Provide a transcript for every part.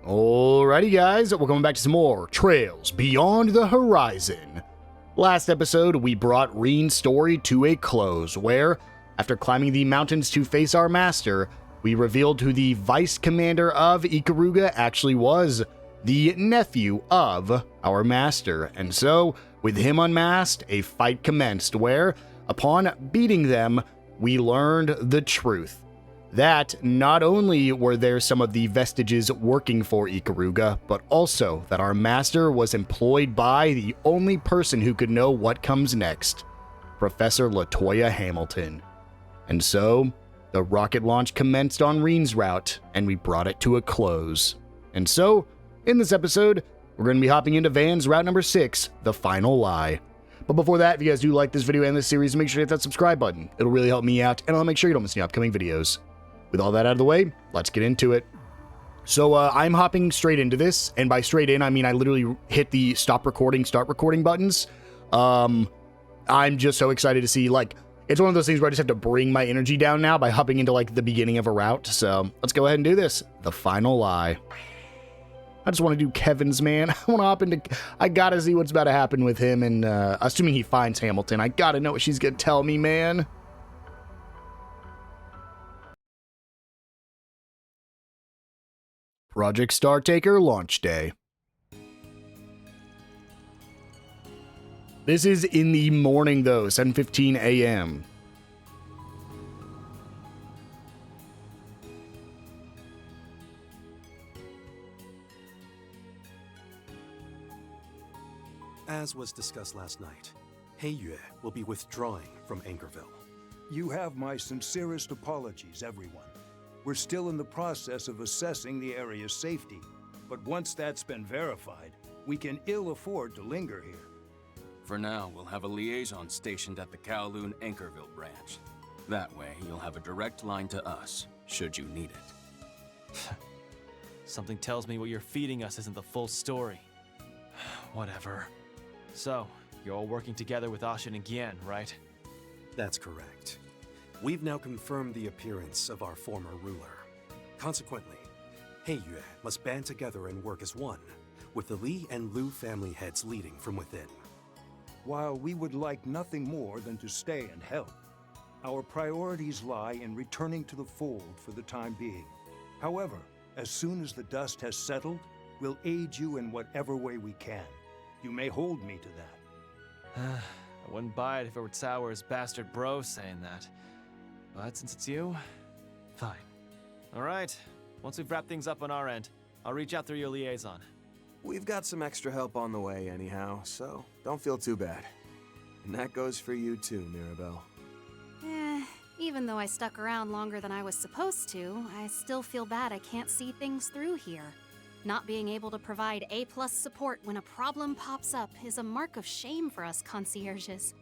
Alrighty guys, we're coming back to some more Trails Beyond the Horizon. Last episode, we brought Reen's story to a close, where, after climbing the mountains to face our master, we revealed who the vice commander of Ikaruga actually was, the nephew of our master. And so, with him unmasked, a fight commenced where, upon beating them, we learned the truth. That not only were there some of the vestiges working for Ikaruga, but also that our master was employed by the only person who could know what comes next, Professor Latoya Hamilton. And so, the rocket launch commenced on Reen's route, and we brought it to a close. And so, in this episode, we're going to be hopping into Van's route number 6, The Final Lie. But before that, if you guys do like this video and this series, make sure to hit that subscribe button. It'll really help me out, and I'll make sure you don't miss any upcoming videos. With all that out of the way, let's get into it. So I'm hopping straight into this, and by straight in, I mean I literally hit the stop recording, start recording buttons. I'm just so excited to see, like, it's one of those things where I just have to bring my energy down now by hopping into, like, the beginning of a route. So let's go ahead and do this. The Final Lie. I just want to do Kevin's, man. I want to hop into... I gotta see what's about to happen with him, and assuming he finds Hamilton, I gotta know what she's gonna tell me, man. Project Startaker Launch Day. This is in the morning, though, 7:15 a.m. As was discussed last night, Heiyue will be withdrawing from Anchorville. You have my sincerest apologies, everyone. We're still in the process of assessing the area's safety, but once that's been verified, we can ill afford to linger here. For now, we'll have a liaison stationed at the Kowloon Anchorville branch. That way, you'll have a direct line to us, should you need it. Something tells me what you're feeding us isn't the full story. Whatever. So, you're all working together with Ashin and Gien, right? That's correct. We've now confirmed the appearance of our former ruler. Consequently, Heiyue must band together and work as one, with the Li and Lu family heads leading from within. While we would like nothing more than to stay and help, our priorities lie in returning to the fold for the time being. However, as soon as the dust has settled, we'll aid you in whatever way we can. You may hold me to that. I wouldn't buy it if it were Sour's bastard bro saying that. But since it's you, fine. Alright, once we've wrapped things up on our end, I'll reach out through your liaison. We've got some extra help on the way anyhow, so don't feel too bad. And that goes for you too, Mirabelle. Even though I stuck around longer than I was supposed to, I still feel bad I can't see things through here. Not being able to provide A+ support when a problem pops up is a mark of shame for us concierges.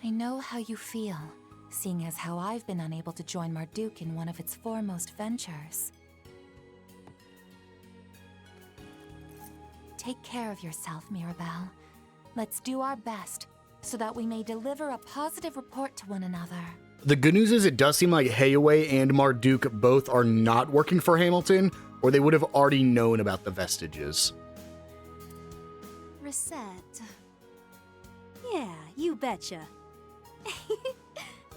I know how you feel, seeing as how I've been unable to join Marduk in one of its foremost ventures. Take care of yourself, Mirabelle. Let's do our best, so that we may deliver a positive report to one another. The good news is it does seem like Heiyue and Marduk both are not working for Hamilton, or they would have already known about the vestiges. Reset. Yeah, you betcha.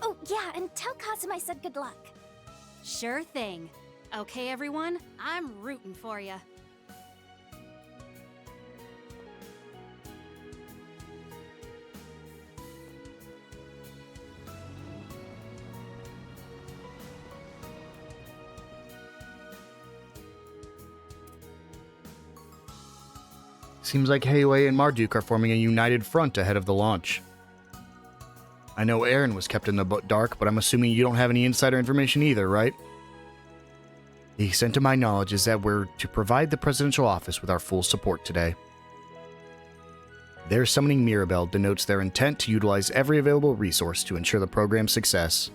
Oh, yeah, and tell Kazuma I said good luck. Sure thing. Okay, everyone, I'm rooting for ya. Seems like Heiyue and Marduk are forming a united front ahead of the launch. I know Aaron was kept in the dark, but I'm assuming you don't have any insider information either, right? The extent of my knowledge is that we're to provide the presidential office with our full support today. Their summoning Mirabelle denotes their intent to utilize every available resource to ensure the program's success.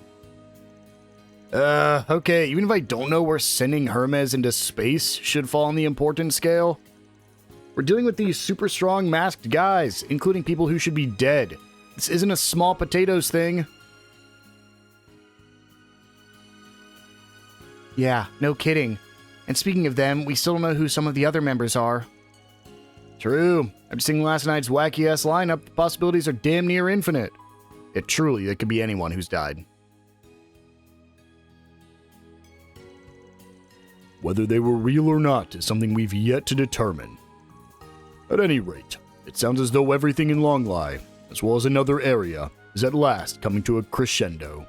Okay, even if I don't know where sending Hermes into space should fall on the importance scale, we're dealing with these super strong masked guys, including people who should be dead. This isn't a small potatoes thing. Yeah, no kidding. And speaking of them, we still don't know who some of the other members are. True. After seeing last night's wacky-ass lineup, the possibilities are damn near infinite. It could be anyone who's died. Whether they were real or not is something we've yet to determine. At any rate, it sounds as though everything in Longlai, as well as another area, is at last coming to a crescendo.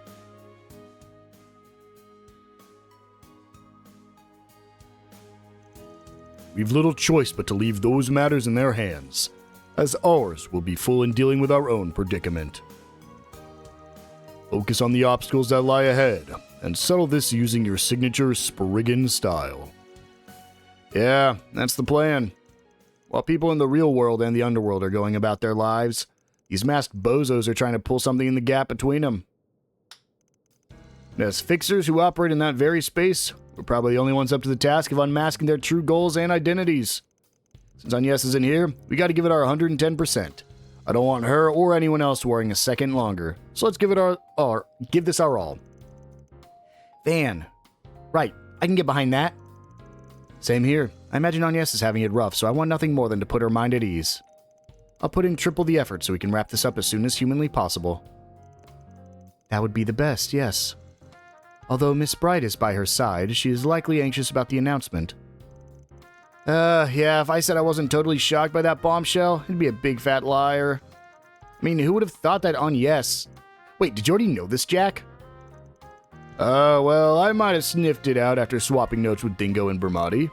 We've little choice but to leave those matters in their hands, as ours will be full in dealing with our own predicament. Focus on the obstacles that lie ahead, and settle this using your signature Spriggan style. Yeah, that's the plan. While people in the real world and the underworld are going about their lives, these masked bozos are trying to pull something in the gap between them. And as fixers who operate in that very space, we're probably the only ones up to the task of unmasking their true goals and identities. Since Agnes isn't here, we gotta give it our 110%. I don't want her or anyone else worrying a second longer, so let's give this our all. Van. Right, I can get behind that. Same here. I imagine Agnes is having it rough, so I want nothing more than to put her mind at ease. I'll put in triple the effort so we can wrap this up as soon as humanly possible. That would be the best, yes. Although Miss Bright is by her side, she is likely anxious about the announcement. Yeah, if I said I wasn't totally shocked by that bombshell, it'd be a big fat liar. I mean, who would have thought that Agnes... Wait, did you already know this, Jack? Well, I might have sniffed it out after swapping notes with Dingo and Bermati.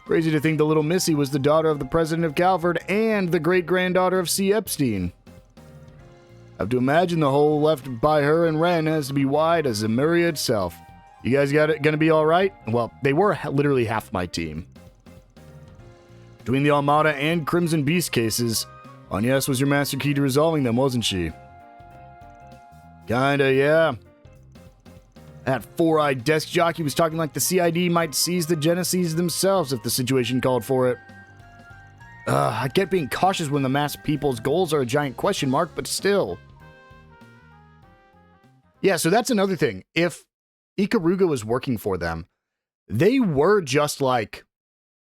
Crazy to think the little Missy was the daughter of the president of Calvard and the great-granddaughter of C. Epstein. I have to imagine the hole left by her and Ren has to be wide as Zemuria itself. You guys gonna be alright? Well, they were literally half my team. Between the Armada and Crimson Beast cases, Agnes was your master key to resolving them, wasn't she? Kinda, yeah. That four-eyed desk jockey was talking like the CID might seize the Genesees themselves if the situation called for it. I get being cautious when the masked people's goals are a giant question mark, but still. Yeah, so that's another thing. If Ikaruga was working for them, they were just like,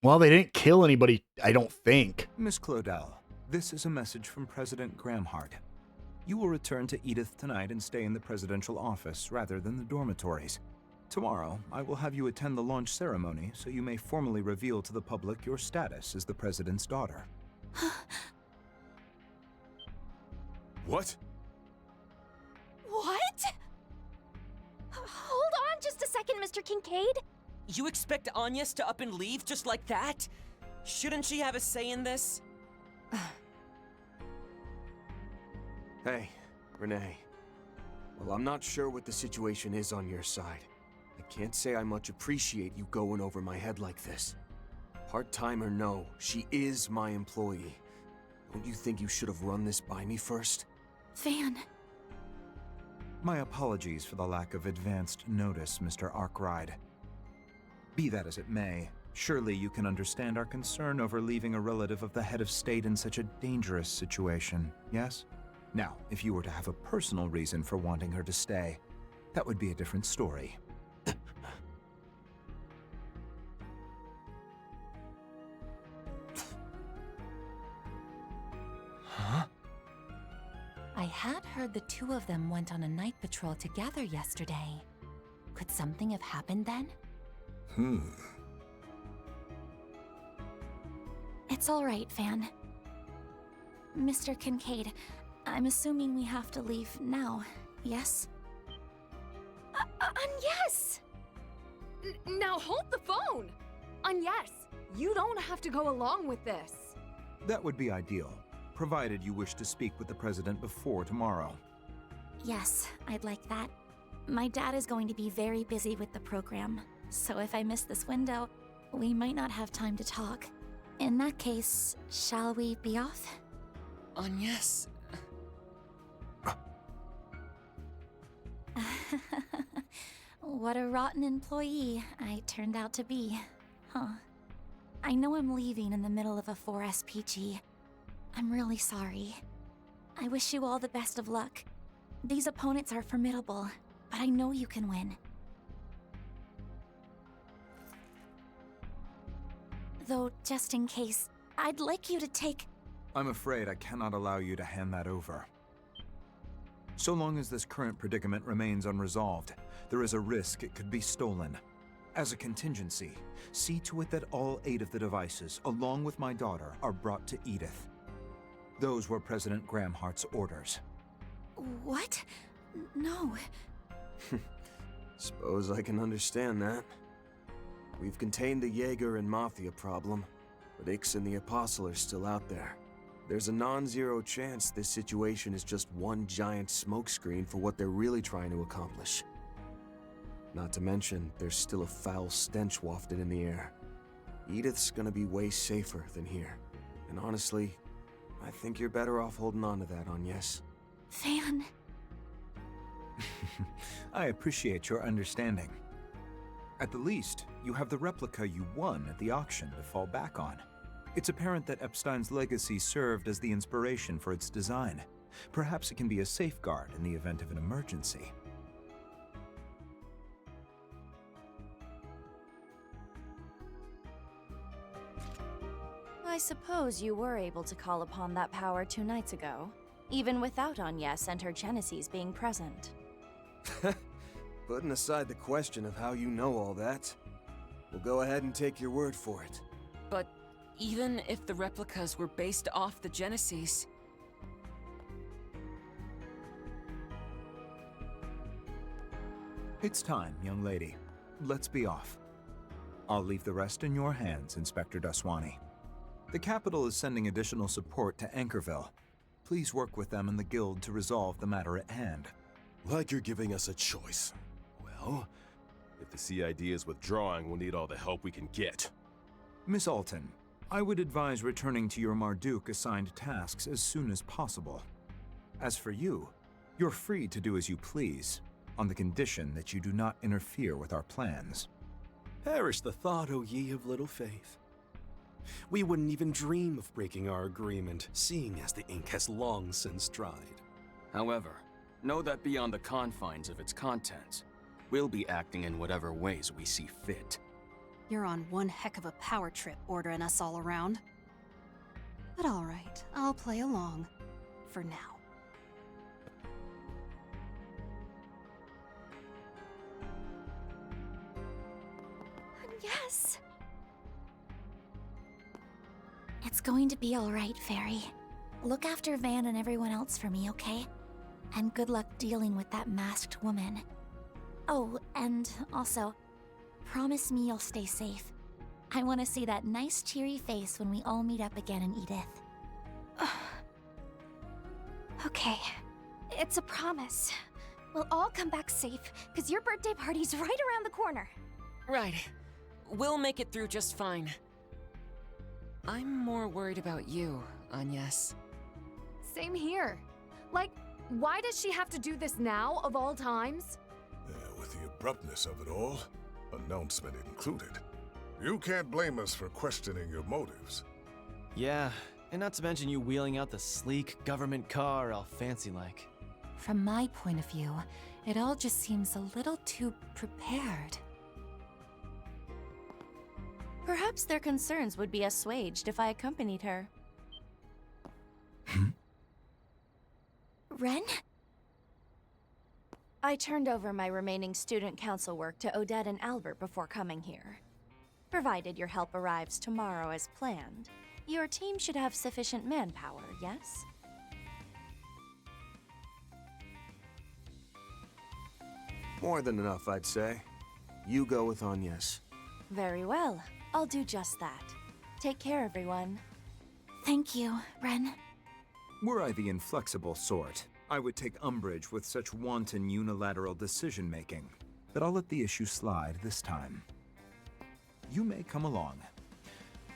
well, they didn't kill anybody, I don't think. Miss Claudel, this is a message from President Gramhart. You will return to Edith tonight and stay in the presidential office rather than the dormitories. Tomorrow, I will have you attend the launch ceremony so you may formally reveal to the public your status as the president's daughter. What? What? Hold on just a second, Mr. Kincaid. You expect Agnes to up and leave just like that? Shouldn't she have a say in this? Hey, Renee. Well, I'm not sure what the situation is on your side. I can't say I much appreciate you going over my head like this. Part-time or no, she is my employee. Don't you think you should have run this by me first? Van. My apologies for the lack of advanced notice, Mr. Arkwright. Be that as it may, surely you can understand our concern over leaving a relative of the head of state in such a dangerous situation, yes? Now, if you were to have a personal reason for wanting her to stay, that would be a different story. Huh? I had heard the two of them went on a night patrol together yesterday. Could something have happened then? It's all right, Van. Mr. Kincaid, I'm assuming we have to leave now, yes? Yes! Now hold the phone! Yes, you don't have to go along with this. That would be ideal, provided you wish to speak with the president before tomorrow. Yes, I'd like that. My dad is going to be very busy with the program, so if I miss this window, we might not have time to talk. In that case, shall we be off? Agnes. What a rotten employee I turned out to be, huh? I know I'm leaving in the middle of a 4 SPG. I'm really sorry. I wish you all the best of luck. These opponents are formidable, but I know you can win. Though, just in case, I'd like you to take... I'm afraid I cannot allow you to hand that over. So long as this current predicament remains unresolved, there is a risk it could be stolen. As a contingency, see to it that all 8 of the devices, along with my daughter, are brought to Edith. Those were President Gramhart's orders. What? No. Suppose I can understand that. We've contained the Jaeger and Mafia problem, but Ix and the Apostle are still out there. There's a non-zero chance this situation is just one giant smokescreen for what they're really trying to accomplish. Not to mention, there's still a foul stench wafted in the air. Edith's gonna be way safer than here. And honestly, I think you're better off holding on to that, Agnes. Van... I appreciate your understanding. At the least, you have the replica you won at the auction to fall back on. It's apparent that Epstein's legacy served as the inspiration for its design. Perhaps it can be a safeguard in the event of an emergency. I suppose you were able to call upon that power 2 nights ago, even without Agnes and her Genesis being present. Putting aside the question of how you know all that, we'll go ahead and take your word for it. But even if the replicas were based off the Genesis... It's time, young lady. Let's be off. I'll leave the rest in your hands, Inspector Daswani. The capital is sending additional support to Anchorville. Please work with them and the Guild to resolve the matter at hand. Like you're giving us a choice. Well, if the CID is withdrawing, we'll need all the help we can get. Miss Alton, I would advise returning to your Marduk-assigned tasks as soon as possible. As for you, you're free to do as you please, on the condition that you do not interfere with our plans. Perish the thought, O ye of little faith. We wouldn't even dream of breaking our agreement, seeing as the ink has long since dried. However, know that beyond the confines of its contents, we'll be acting in whatever ways we see fit. You're on one heck of a power trip ordering us all around. But alright, I'll play along. For now. Yes! It's going to be alright, Fairy. Look after Van and everyone else for me, okay? And good luck dealing with that masked woman. Oh, and also, promise me you'll stay safe. I want to see that nice cheery face when we all meet up again in Edith. Okay, it's a promise. We'll all come back safe, because your birthday party's right around the corner. Right. We'll make it through just fine. I'm more worried about you, Agnes. Same here. Like, why does she have to do this now, of all times? With the abruptness of it all, announcement included. You can't blame us for questioning your motives. Yeah, and not to mention you wheeling out the sleek government car all fancy-like. From my point of view, it all just seems a little too prepared. Perhaps their concerns would be assuaged if I accompanied her. Ren? I turned over my remaining student council work to Odette and Albert before coming here. Provided your help arrives tomorrow as planned, your team should have sufficient manpower, yes? More than enough, I'd say. You go with Agnes. Very well. I'll do just that. Take care, everyone. Thank you, Ren. Were I the inflexible sort, I would take umbrage with such wanton unilateral decision-making, but I'll let the issue slide this time. You may come along.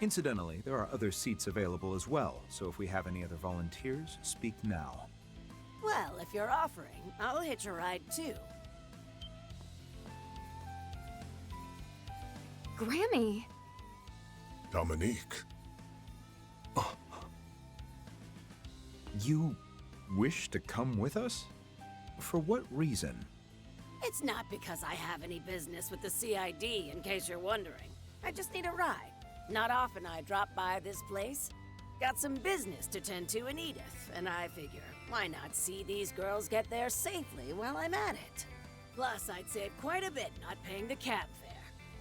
Incidentally, there are other seats available as well, so if we have any other volunteers, speak now. Well, if you're offering, I'll hitch a ride too. Grammy! Dominique. You wish to come with us? For what reason? It's not because I have any business with the CID, in case you're wondering. I just need a ride. Not often I drop by this place. Got some business to tend to in Edith, and I figure, why not see these girls get there safely while I'm at it? Plus, I'd save quite a bit not paying the cab fare.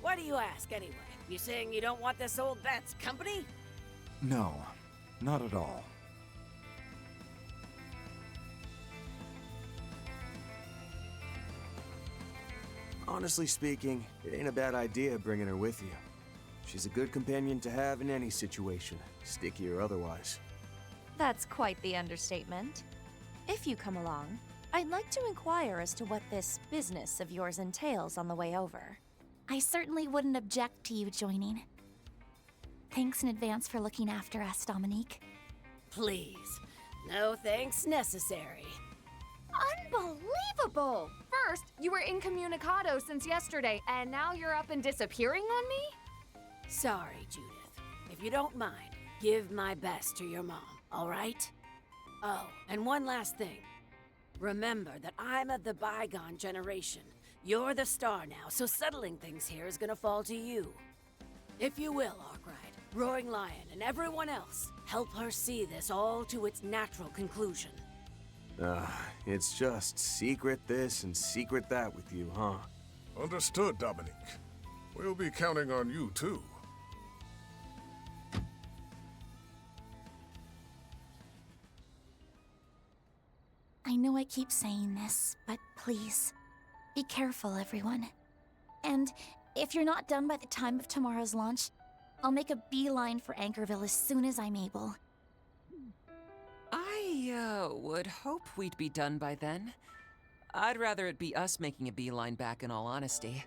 Why do you ask, anyway? You saying you don't want this old bat's company? No, not at all. Honestly speaking, it ain't a bad idea bringing her with you. She's a good companion to have in any situation, sticky or otherwise. That's quite the understatement. If you come along, I'd like to inquire as to what this business of yours entails on the way over. I certainly wouldn't object to you joining. Thanks in advance for looking after us, Dominique. Please. No thanks necessary. Unbelievable! First, you were incommunicado since yesterday, and now you're up and disappearing on me? Sorry, Judith. If you don't mind, give my best to your mom, all right? Oh, and one last thing. Remember that I'm of the bygone generation. You're the star now, so settling things here is gonna fall to you. If you will, Arkwright, Roaring Lion, and everyone else, help her see this all to its natural conclusion. It's just secret this and secret that with you, huh? Understood, Dominique. We'll be counting on you, too. I know I keep saying this, but please, be careful, everyone. And if you're not done by the time of tomorrow's launch, I'll make a beeline for Anchorville as soon as I'm able. I would hope we'd be done by then. I'd rather it be us making a beeline back, in all honesty.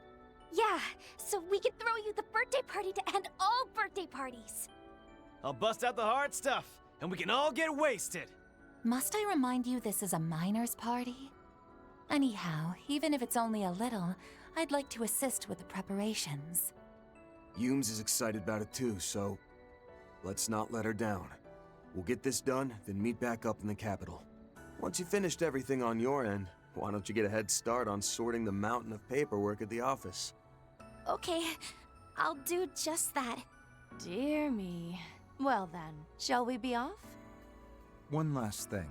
Yeah, so we can throw you the birthday party to end all birthday parties. I'll bust out the hard stuff, and we can all get wasted. Must I remind you this is a minor's party? Anyhow, even if it's only a little, I'd like to assist with the preparations. Yumes is excited about it too, so let's not let her down. We'll get this done, then meet back up in the capital. Once you've finished everything on your end, why don't you get a head start on sorting the mountain of paperwork at the office? Okay, I'll do just that. Dear me. Well then, shall we be off? One last thing.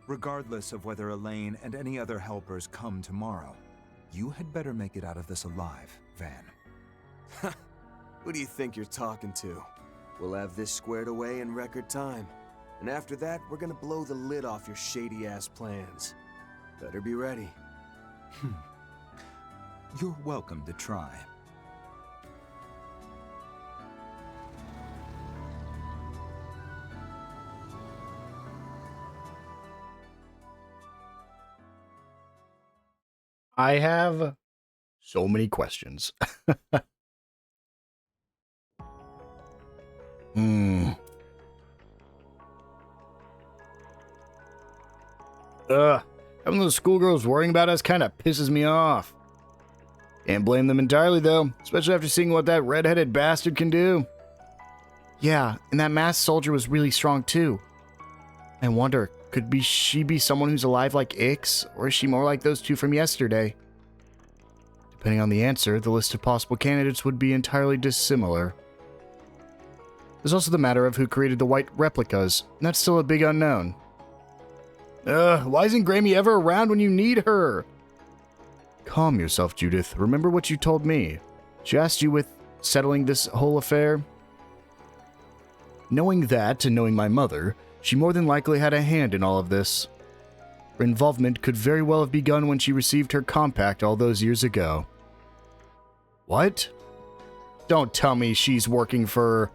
Regardless of whether Elaine and any other helpers come tomorrow, you had better make it out of this alive, Van. Who do you think you're talking to? We'll have this squared away in record time. And after that, we're gonna blow the lid off your shady-ass plans. Better be ready. You're welcome to try. I have so many questions. Having those schoolgirls worrying about us kind of pisses me off. Can't blame them entirely, though, especially after seeing what that red-headed bastard can do. Yeah, and that masked soldier was really strong, too. I wonder, she be someone who's alive like Ix, or is she more like those two from yesterday? Depending on the answer, the list of possible candidates would be entirely dissimilar. There's also the matter of who created the white replicas, and that's still a big unknown. Why isn't Grammy ever around when you need her? Calm yourself, Judith. Remember what you told me. She asked you with settling this whole affair? Knowing that, and knowing my mother, she more than likely had a hand in all of this. Her involvement could very well have begun when she received her compact all those years ago. What? Don't tell me she's working for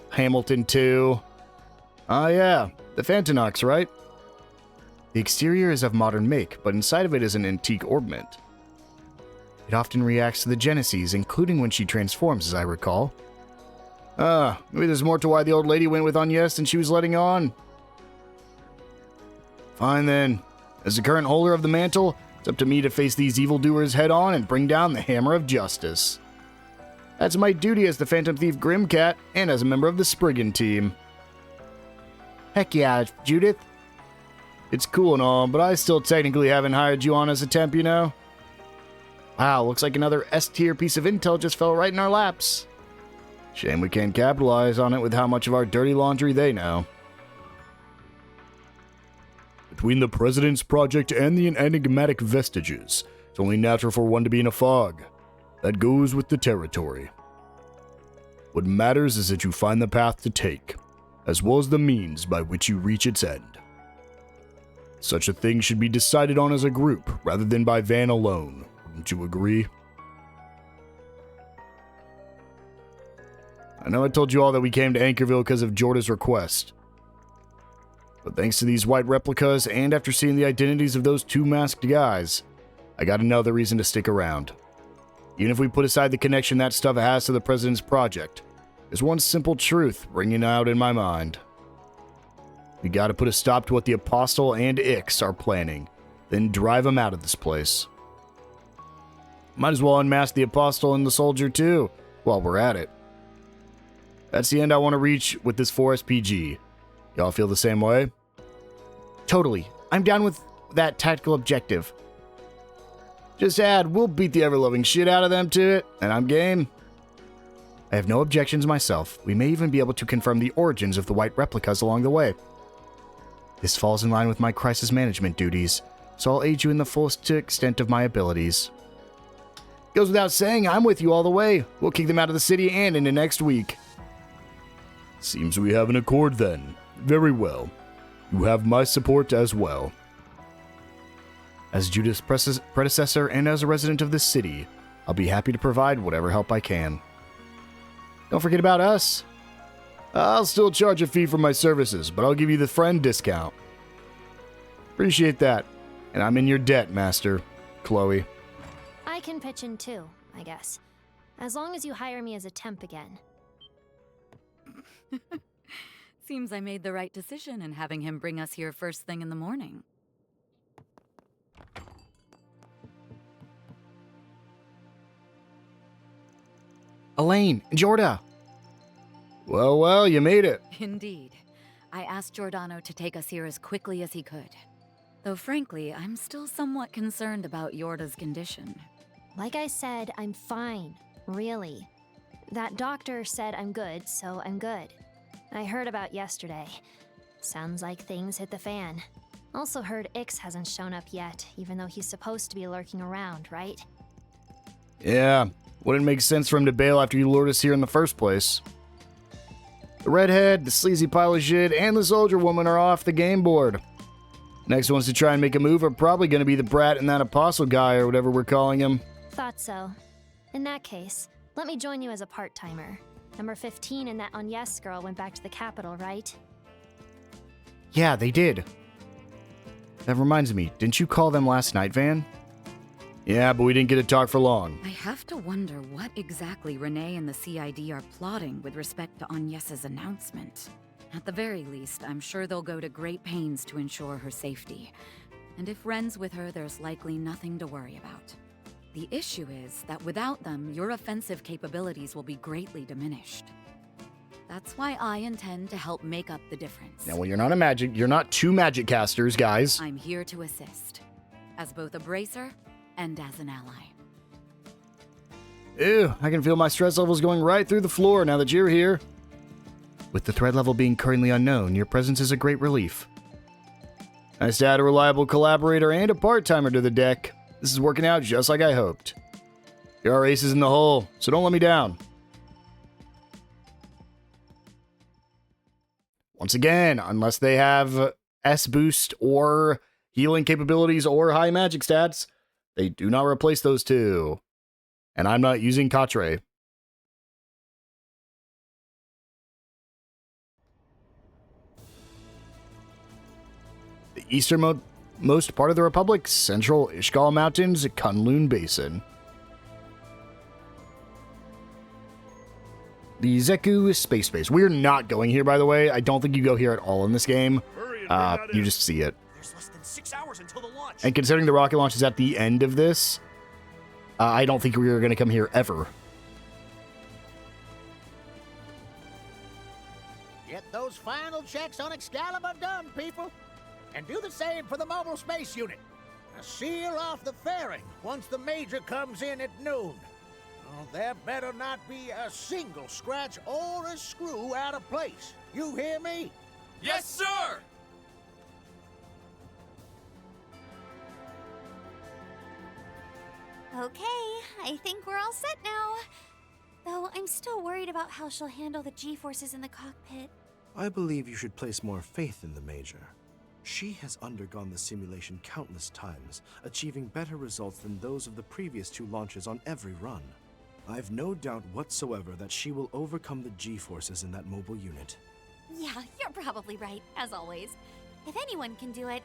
Hamilton too. Ah yeah, the Phantonox, right? The exterior is of modern make, but inside of it is an antique orbment. It often reacts to the Genesis, including when she transforms, as I recall. Maybe there's more to why the old lady went with Agnes than she was letting on. Fine then. As the current holder of the mantle, it's up to me to face these evildoers head on and bring down the hammer of justice. That's my duty as the Phantom Thief Grimcat and as a member of the Spriggan team. Heck yeah, Judith. It's cool and all, but I still technically haven't hired you on as a temp, you know? Wow, looks like another S-tier piece of intel just fell right in our laps. Shame we can't capitalize on it with how much of our dirty laundry they know. Between the President's Project and the enigmatic vestiges, it's only natural for one to be in a fog. That goes with the territory. What matters is that you find the path to take, as well as the means by which you reach its end. Such a thing should be decided on as a group, rather than by Van alone. Wouldn't you agree? I know I told you all that we came to Anchorville because of Jorda's request. But thanks to these white replicas, and after seeing the identities of those two masked guys, I got another reason to stick around. Even if we put aside the connection that stuff has to the President's Project, there's one simple truth ringing out in my mind. We gotta put a stop to what the Apostle and Ix are planning, then drive them out of this place. Might as well unmask the Apostle and the Soldier too, while we're at it. That's the end I want to reach with this 4SPG. Y'all feel the same way? Totally. I'm down with that tactical objective. Just add, we'll beat the ever-loving shit out of them to it, and I'm game. I have no objections myself. We may even be able to confirm the origins of the white replicas along the way. This falls in line with my crisis management duties, so I'll aid you in the fullest extent of my abilities. Goes without saying, I'm with you all the way. We'll kick them out of the city and into next week. Seems we have an accord then. Very well. You have my support as well. As Judith's predecessor and as a resident of this city, I'll be happy to provide whatever help I can. Don't forget about us. I'll still charge a fee for my services, but I'll give you the friend discount. Appreciate that. And I'm in your debt, Master. Chloe. I can pitch in too, I guess. As long as you hire me as a temp again. Seems I made the right decision in having him bring us here first thing in the morning. Elaine, Jorda. Well, you made it. Indeed. I asked Giordano to take us here as quickly as he could. Though frankly, I'm still somewhat concerned about Yorda's condition. Like I said, I'm fine. Really. That doctor said I'm good, so I'm good. I heard about yesterday. Sounds like things hit the fan. Also heard Ix hasn't shown up yet, even though he's supposed to be lurking around, right? Yeah, wouldn't make sense for him to bail after you lured us here in the first place. The redhead, the sleazy pile of shit, and the soldier woman are off the game board. Next ones to try and make a move are probably going to be the brat and that apostle guy or whatever we're calling him. Thought so. In that case, let me join you as a part-timer. Number 15 and that Agnes girl went back to the capital, right? Yeah, they did. That reminds me, didn't you call them last night, Van? Yeah, but we didn't get to talk for long. I have to wonder what exactly Renee and the CID are plotting with respect to Agnes's announcement. At the very least, I'm sure they'll go to great pains to ensure her safety. And if Ren's with her, there's likely nothing to worry about. The issue is that without them, your offensive capabilities will be greatly diminished. That's why I intend to help make up the difference. Now, well, you're not two magic casters, guys. I'm here to assist, as both a bracer and as an ally. Ew, I can feel my stress levels going right through the floor now that you're here. With the threat level being currently unknown, your presence is a great relief. Nice to add a reliable collaborator and a part-timer to the deck. This is working out just like I hoped. There are aces in the hole, so don't let me down. Once again, unless they have S-boost or healing capabilities or high magic stats, they do not replace those two. And I'm not using Katre. The easternmost part of the Republic, central Ishgal Mountains, Kunlun Basin. The Zeku Space Base. We're not going here, by the way. I don't think you go here at all in this game. You just see it. There's less than 6 hours until the launch. And considering the rocket launch is at the end of this, I don't think we are going to come here ever. Get those final checks on Excalibur done, people. And do the same for the mobile space unit. Now seal off the fairing once the Major comes in at noon. Oh, there better not be a single scratch or a screw out of place. You hear me? Yes, sir! Okay, I think we're all set now. Though I'm still worried about how she'll handle the G-forces in the cockpit. I believe you should place more faith in the Major. She has undergone the simulation countless times, achieving better results than those of the previous 2 launches on every run. I've no doubt whatsoever that she will overcome the G-forces in that mobile unit. Yeah, you're probably right, as always. If anyone can do it,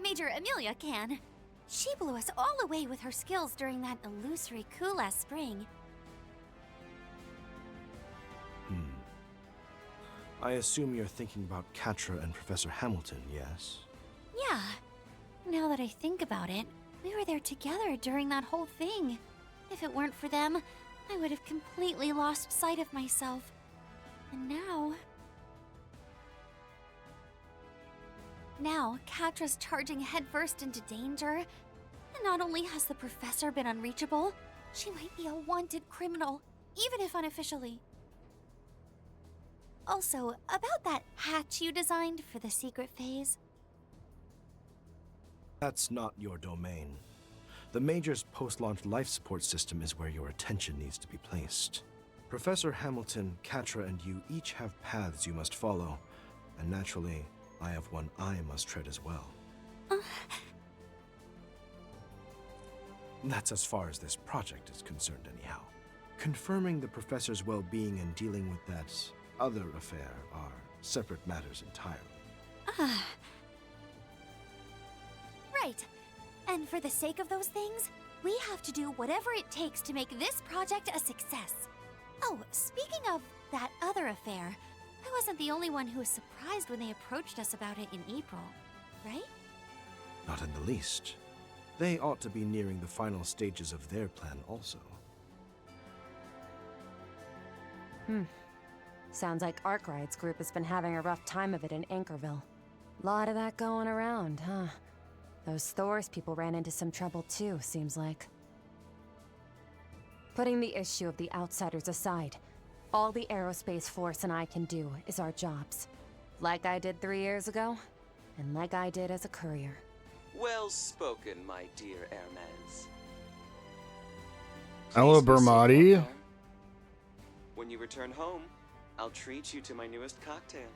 Major Amelia can. She blew us all away with her skills during that illusory coup last spring. I assume you're thinking about Catra and Professor Hamilton, yes? Yeah. Now that I think about it, we were there together during that whole thing. If it weren't for them, I would have completely lost sight of myself. And now... Now, Catra's charging headfirst into danger. And not only has the professor been unreachable, she might be a wanted criminal, even if unofficially. Also, about that hatch you designed for the secret phase. That's not your domain. The Major's post-launch life support system is where your attention needs to be placed. Professor Hamilton, Catra, and you each have paths you must follow, and naturally, I have one I must tread as well. That's as far as this project is concerned anyhow. Confirming the professor's well-being and dealing with that other affair are separate matters entirely. Right. And for the sake of those things, we have to do whatever it takes to make this project a success. Oh, speaking of that other affair, I wasn't the only one who was surprised when they approached us about it in April, right? Not in the least. They ought to be nearing the final stages of their plan also. Sounds like Arkwright's group has been having a rough time of it in Anchorville. Lot of that going around, huh? Those Thors people ran into some trouble too, seems like. Putting the issue of the outsiders aside, all the aerospace force and I can do is our jobs. Like I did 3 years ago, and like I did as a courier. Well spoken, my dear Hermes. Hello, Bermati. When you return home, I'll treat you to my newest cocktail.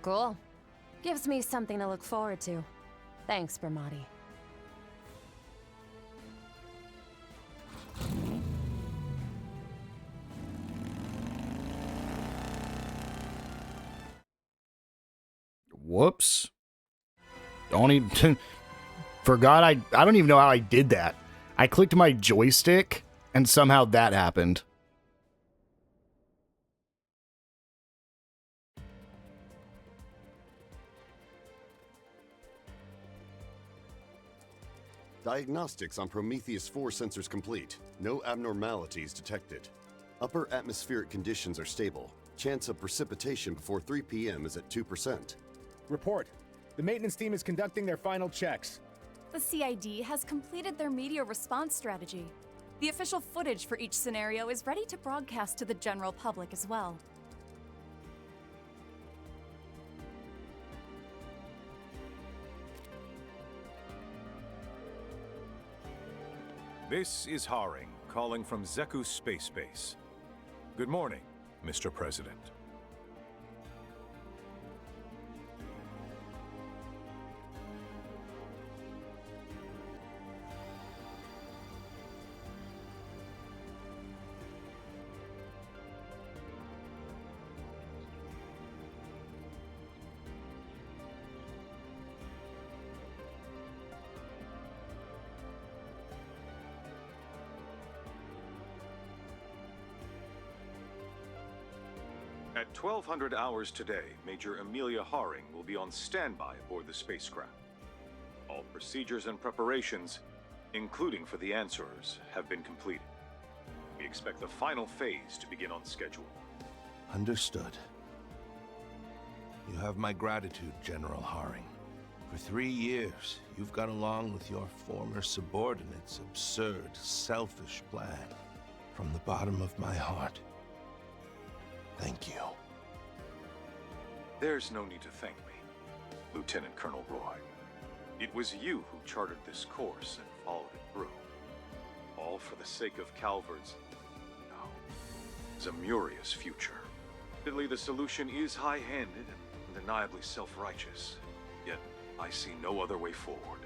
Cool. Gives me something to look forward to. Thanks, Bermati. Whoops. Don't even... Forgot I don't even know how I did that. I clicked my joystick, and somehow that happened. Diagnostics on Prometheus 4 sensors complete. No abnormalities detected. Upper atmospheric conditions are stable. Chance of precipitation before 3 p.m. is at 2%. Report. The maintenance team is conducting their final checks. The CID has completed their media response strategy. The official footage for each scenario is ready to broadcast to the general public as well. This is Haring, calling from Zeku Space Base. Good morning, Mr. President. At 1200 hours today, Major Amelia Haring will be on standby aboard the spacecraft. All procedures and preparations, including for the answerers, have been completed. We expect the final phase to begin on schedule. Understood. You have my gratitude, General Haring. For 3 years, you've gone along with your former subordinate's absurd, selfish plan. From the bottom of my heart, thank you. There's no need to thank me, Lieutenant Colonel Roy. It was you who charted this course and followed it through. All for the sake of Calvard's... no, Zemuria's future. Admittedly, the solution is high-handed and undeniably self-righteous, yet I see no other way forward.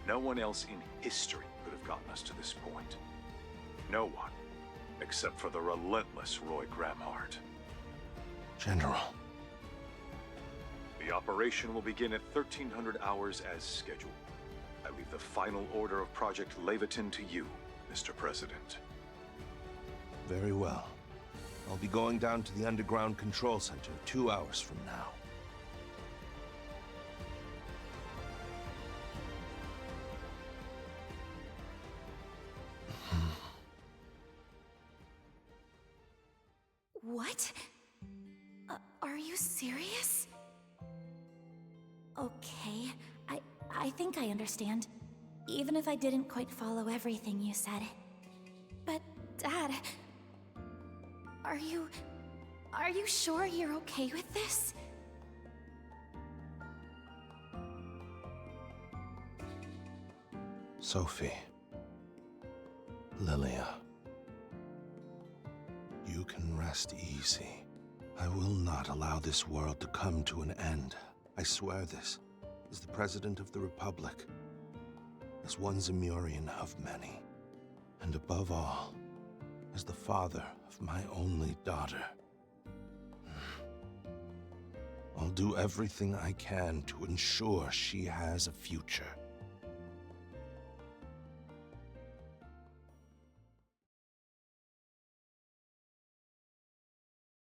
No one else in history could have gotten us to this point. No one, except for the relentless Roy Gramhart. General. The operation will begin at 1300 hours as scheduled. I leave the final order of Project Leviathan to you, Mr. President. Very well. I'll be going down to the underground control center 2 hours from now. What? Are you serious? Okay, I think I understand. Even if I didn't quite follow everything you said. But, Dad... Are you sure you're okay with this? Sophie. Lilia. You can rest easy. I will not allow this world to come to an end. I swear this, as the President of the Republic, as one Zemurian of many, and above all, as the father of my only daughter. I'll do everything I can to ensure she has a future.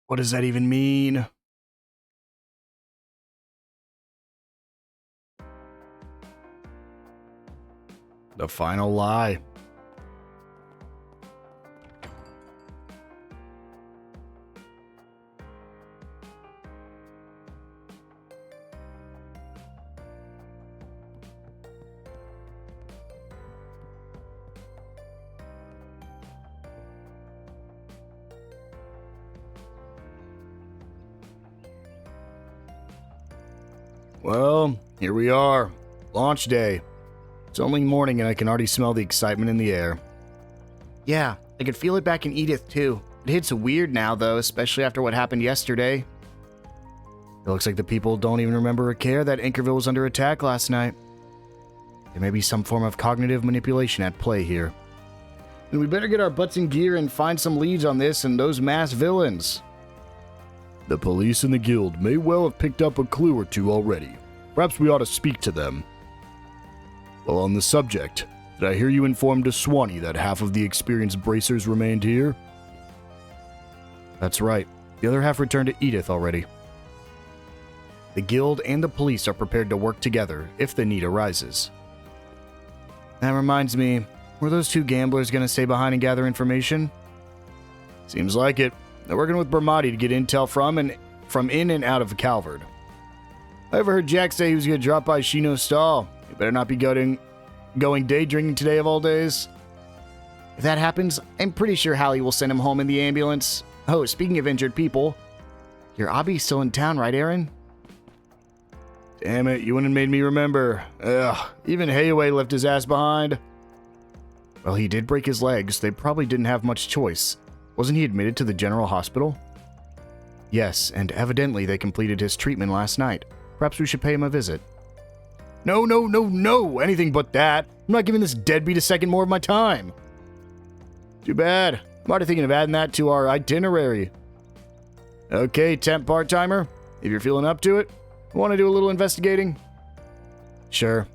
What does that even mean? The final lie. Well, here we are. Launch day. It's only morning and I can already smell the excitement in the air. Yeah, I could feel it back in Edith too. It hits weird now though, especially after what happened yesterday. It looks like the people don't even remember or care that Anchorville was under attack last night. There may be some form of cognitive manipulation at play here. And we better get our butts in gear and find some leads on this and those masked villains. The police and the guild may well have picked up a clue or two already. Perhaps we ought to speak to them. Well, on the subject, did I hear you inform to Swanee that half of the experienced bracers remained here? That's right. The other half returned to Edith already. The guild and the police are prepared to work together if the need arises. That reminds me, were those two gamblers going to stay behind and gather information? Seems like it. They're working with Bermati to get intel from in and out of Calvard. I overheard Jack say he was going to drop by Shino's stall. He better not be going day drinking today of all days. If that happens, I'm pretty sure Hallie will send him home in the ambulance. Oh, speaking of injured people, your Abby's still in town, right, Aaron? Damn it, you wouldn't have made me remember. Ugh, even Hayaway left his ass behind. Well, he did break his legs. They probably didn't have much choice. Wasn't he admitted to the general hospital? Yes, and evidently they completed his treatment last night. Perhaps we should pay him a visit. No, anything but that. I'm not giving this deadbeat a second more of my time. Too bad. I'm already thinking of adding that to our itinerary. Okay, temp part-timer, if you're feeling up to it, want to do a little investigating? Sure,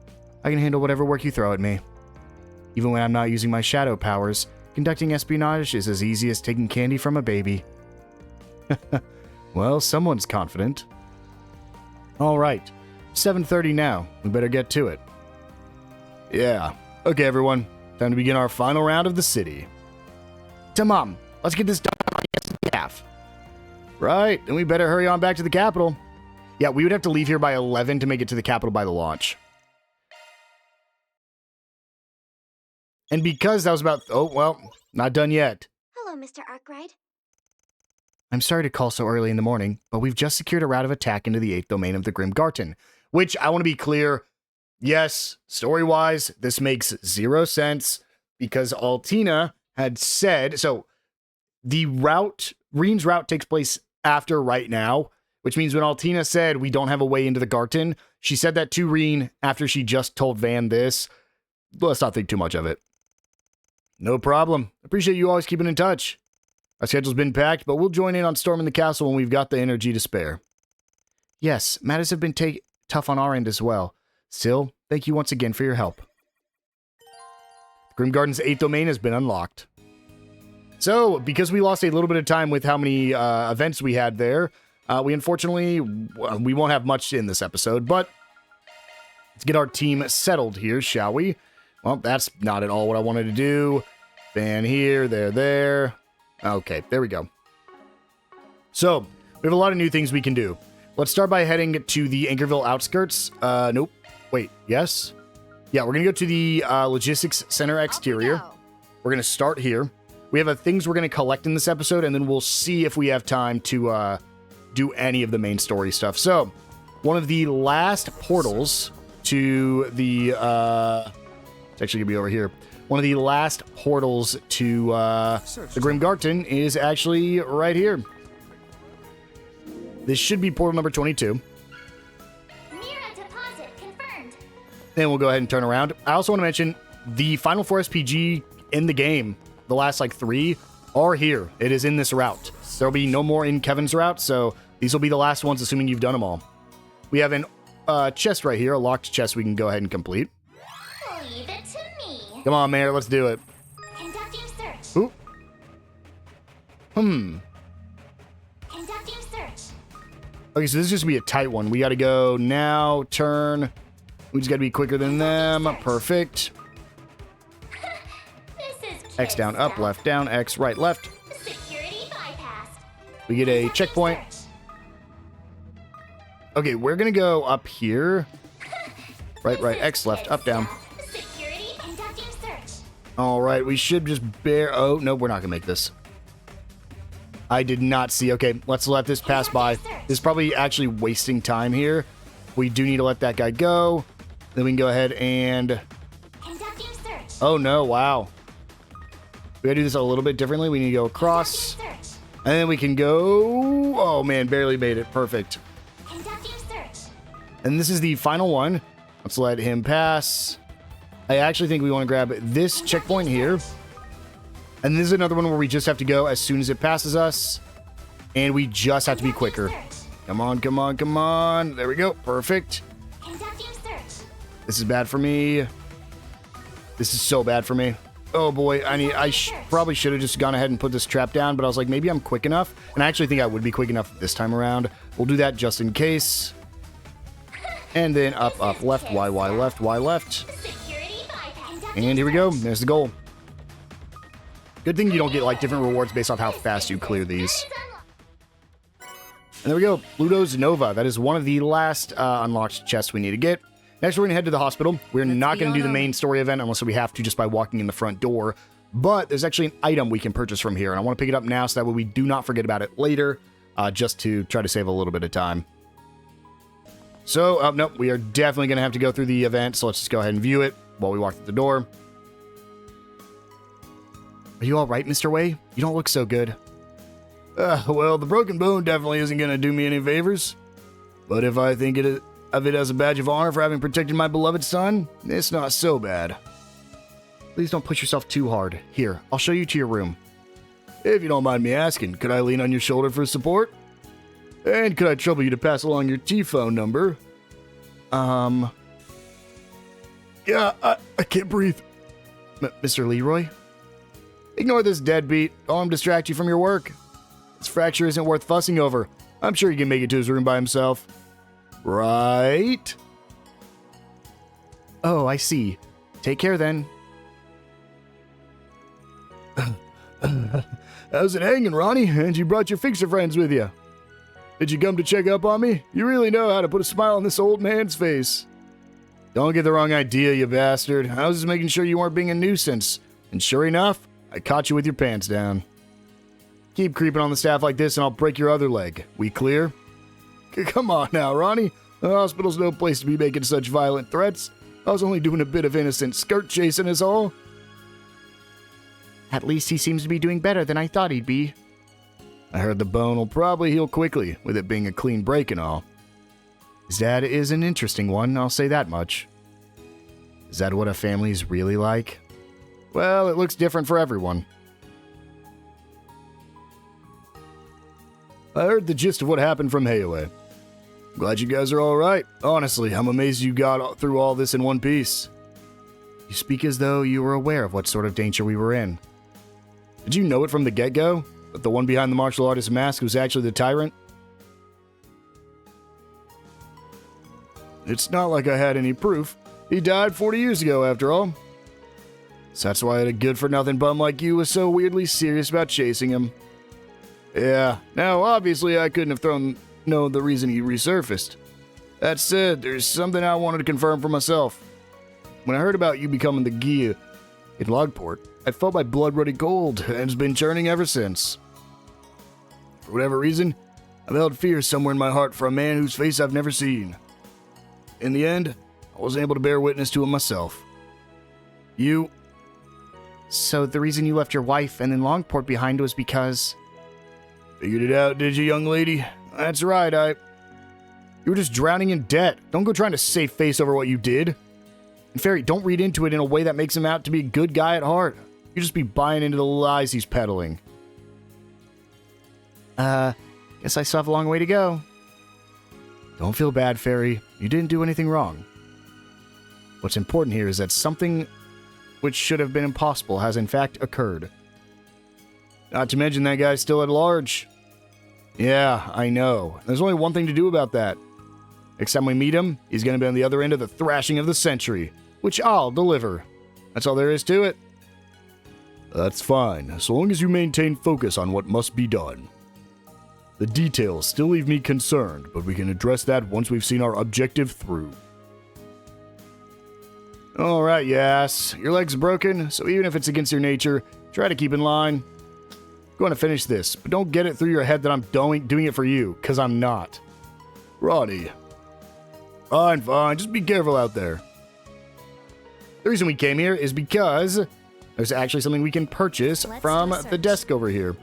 I can handle whatever work you throw at me. Even when I'm not using my shadow powers, conducting espionage is as easy as taking candy from a baby. Well, someone's confident. All right, 7:30 now. We better get to it. Yeah. Okay, everyone. Time to begin our final round of the city. Tamam, let's get this done on Yes's behalf. Right, then we better hurry on back to the capital. Yeah, we would have to leave here by 11 to make it to the capital by the launch. And because that was about... Oh, well, not done yet. Hello, Mr. Arkwright. I'm sorry to call so early in the morning, but we've just secured a route of attack into the 8th domain of the Grim Garten. Which, I want to be clear, yes, story-wise, this makes 0 sense, because Altina had said... So, the route, Reen's route takes place after right now, which means when Altina said we don't have a way into the Garten, she said that to Reen after she just told Van this. Let's not think too much of it. No problem. Appreciate you always keeping in touch. Our schedule's been packed, but we'll join in on storming the castle when we've got the energy to spare. Yes, matters have been tough on our end as well. Still, thank you once again for your help. Grim Garden's 8th domain has been unlocked. So, because we lost a little bit of time with how many events we had there, we unfortunately, we won't have much in this episode, but let's get our team settled here, shall we? Well, that's not at all what I wanted to do. Fan here, there. Okay, there we go. So, we have a lot of new things we can do. Let's start by heading to the Anchorville outskirts. Nope. Wait, yes? Yeah, we're going to go to the Logistics Center exterior. We're going to start here. We have things we're going to collect in this episode, and then we'll see if we have time to do any of the main story stuff. So, one of the last portals to the... it's actually going to be over here. One of the last portals to the Grim Garten is actually right here. This should be portal number 22. Mira deposit confirmed. Then we'll go ahead and turn around. I also want to mention the Final 4 SPG in the game, the last like 3, are here. It is in this route. There'll be no more in Kevin's route, so these will be the last ones, assuming you've done them all. We have an chest right here, a locked chest we can go ahead and complete. Leave it to me. Come on, Mayor, let's do it. Conducting search. Ooh. Conducting search. Okay, so this is just be a tight one. We got to go now, turn. We just got to be quicker than them. Perfect. X down, up, left, down, X, right, left. Security bypassed. We get a checkpoint. Okay, we're going to go up here. Right, X, left, up, down. Security conducting search. All right, we should just bear... Oh, no, we're not going to make this. I did not see. Okay, let's let this pass by. This is probably actually wasting time here. We do need to let that guy go. Then we can go ahead and... Conducting search. Oh, no, wow. We gotta do this a little bit differently. We need to go across. And then we can go... Oh, man, barely made it. Perfect. Conducting search. And this is the final one. Let's let him pass. I actually think we want to grab this checkpoint here. And this is another one where we just have to go as soon as it passes us. And we just have to be quicker. Come on, come on, come on. There we go. Perfect. Conducting search. This is bad for me. This is so bad for me. Oh boy, I probably should have just gone ahead and put this trap down, but I was like, maybe I'm quick enough. And I actually think I would be quick enough this time around. We'll do that just in case. And then up, left, Y, left, Y, left. And here we go. There's the goal. Good thing you don't get like different rewards based off how fast you clear these. And there we go. Pluto's Nova. That is one of the last unlocked chests we need to get. Next, we're going to head to the hospital. We're not going to do the main story event unless we have to just by walking in the front door. But there's actually an item we can purchase from here. And I want to pick it up now so that way we do not forget about it later. Just to try to save a little bit of time. So, nope. We are definitely going to have to go through the event. So let's just go ahead and view it while we walk through the door. Are you all right, Mr. Wei? You don't look so good. Well, the broken bone definitely isn't going to do me any favors. But if I think of it as a badge of honor for having protected my beloved son, it's not so bad. Please don't push yourself too hard. Here, I'll show you to your room. If you don't mind me asking, could I lean on your shoulder for support? And could I trouble you to pass along your T-phone number? Yeah, I can't breathe. Mr. Leroy? Ignore this deadbeat. Don't let him distract you from your work. This fracture isn't worth fussing over. I'm sure he can make it to his room by himself. Right? Oh, I see. Take care then. How's it hanging, Ronnie? And you brought your fixer friends with you. Did you come to check up on me? You really know how to put a smile on this old man's face. Don't get the wrong idea, you bastard. I was just making sure you weren't being a nuisance. And sure enough, I caught you with your pants down. Keep creeping on the staff like this and I'll break your other leg. We clear? Come on now, Ronnie. The hospital's no place to be making such violent threats. I was only doing a bit of innocent skirt chasing is all. At least he seems to be doing better than I thought he'd be. I heard the bone will probably heal quickly, with it being a clean break and all. His dad is an interesting one, I'll say that much. Is that what a family's really like? Well, it looks different for everyone. I heard the gist of what happened from Hayaway. Glad you guys are alright. Honestly, I'm amazed you got through all this in one piece. You speak as though you were aware of what sort of danger we were in. Did you know it from the get-go? That the one behind the martial artist mask was actually the tyrant? It's not like I had any proof. He died 40 years ago, after all. So that's why a good-for-nothing bum like you was so weirdly serious about chasing him. Yeah, now obviously I couldn't have known the reason he resurfaced. That said, there's something I wanted to confirm for myself. When I heard about you becoming the Gia in Logport, I felt my blood running cold, and it's been churning ever since. For whatever reason, I've held fear somewhere in my heart for a man whose face I've never seen. In the end, I wasn't able to bear witness to it myself. You... So the reason you left your wife and then Longport behind was because... Figured it out, did you, young lady? That's right, You were just drowning in debt. Don't go trying to save face over what you did. And Fairy, don't read into it in a way that makes him out to be a good guy at heart. You just be buying into the lies he's peddling. Guess I still have a long way to go. Don't feel bad, Fairy. You didn't do anything wrong. What's important here is that something which should have been impossible has in fact occurred. Not to mention that guy's still at large. Yeah, I know. There's only one thing to do about that. Next time we meet him, he's going to be on the other end of the thrashing of the century, which I'll deliver. That's all there is to it. That's fine, so long as you maintain focus on what must be done. The details still leave me concerned, but we can address that once we've seen our objective through. Alright, yes. Your leg's broken, so even if it's against your nature, try to keep in line. I'm going to finish this, but don't get it through your head that I'm doing it for you, because I'm not. Ronnie. Fine, just be careful out there. The reason we came here is because there's actually something we can purchase from the desk over here.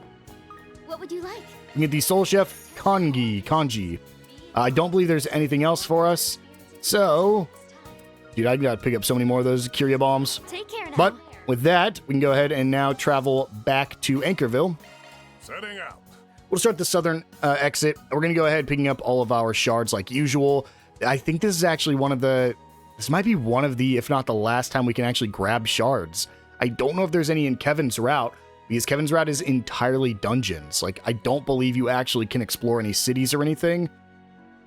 What would you like? You can get the Soul Chef Kanji. I don't believe there's anything else for us, so... Dude, I gotta pick up so many more of those Curia bombs. Take care now. But with that, we can go ahead and now travel back to Anchorville. Setting out. We'll start the southern exit. We're gonna go ahead picking up all of our shards like usual. I think this is actually this might be one of the, if not the last time we can actually grab shards. I don't know if there's any in Kevin's route, because Kevin's route is entirely dungeons. Like, I don't believe you actually can explore any cities or anything.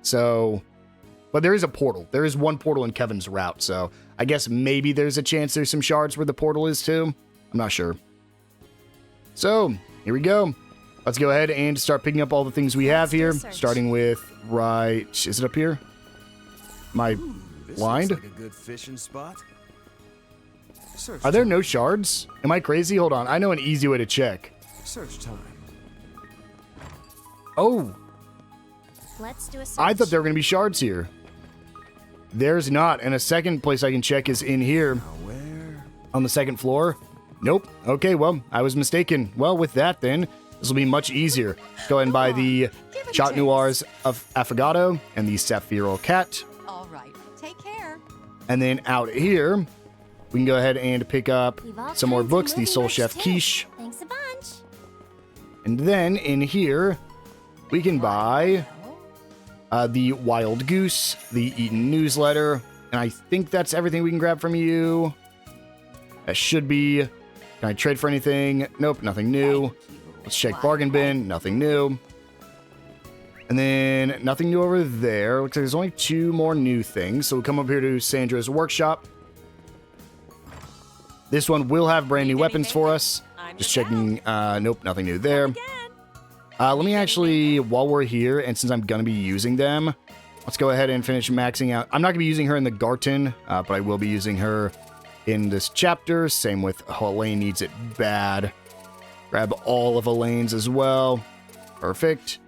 So... But there is a portal. There is one portal in Kevin's route, so I guess maybe there's a chance there's some shards where the portal is too. I'm not sure. So, here we go. Let's go ahead and start picking up all the things we have here, starting with is it up here? Am I blind? Looks like a good fishing spot. Are there no shards? Am I crazy? Hold on. I know an easy way to check. Search time. Oh. Let's do a search. I thought there were going to be shards here. There's not, and a second place I can check is in here. Where? On the second floor. Nope. Okay, well, I was mistaken. Well, with that then, this will be much easier. Go ahead and buy the Chat Noirs of Affogato and the Sapphiro Cat. All right, take care. And then out here, we can go ahead and pick up some more books, the Soul Chef Quiche. Thanks a bunch. And then in here, we can buy... the Wild Goose, the Eaton Newsletter, and I think that's everything we can grab from you. That should be... Can I trade for anything? Nope, nothing new. Let's check Bargain Bin, nothing new. And then nothing new over there. Looks like there's only 2 more new things, so we'll come up here to Sandra's workshop. This one will have brand new weapons for us. Just checking, nope, nothing new there. Let me actually, while we're here, and since I'm going to be using them, let's go ahead and finish maxing out. I'm not going to be using her in the Garten, but I will be using her in this chapter. Same with Elaine needs it bad. Grab all of Elaine's as well. Perfect.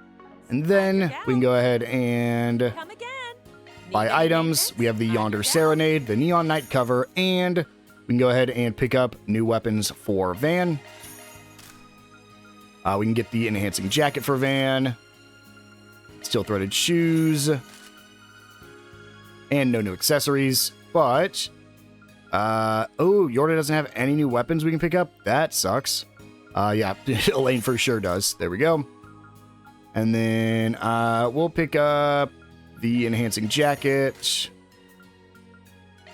And then we can go ahead and buy items. We have the Yonder Serenade, the Neon Night cover, and we can go ahead and pick up new weapons for Van. We can get the enhancing jacket for Van. Steel-threaded shoes. And no new accessories. But, oh, Yorda doesn't have any new weapons we can pick up. That sucks. Yeah, Elaine for sure does. There we go. And then we'll pick up the enhancing jacket,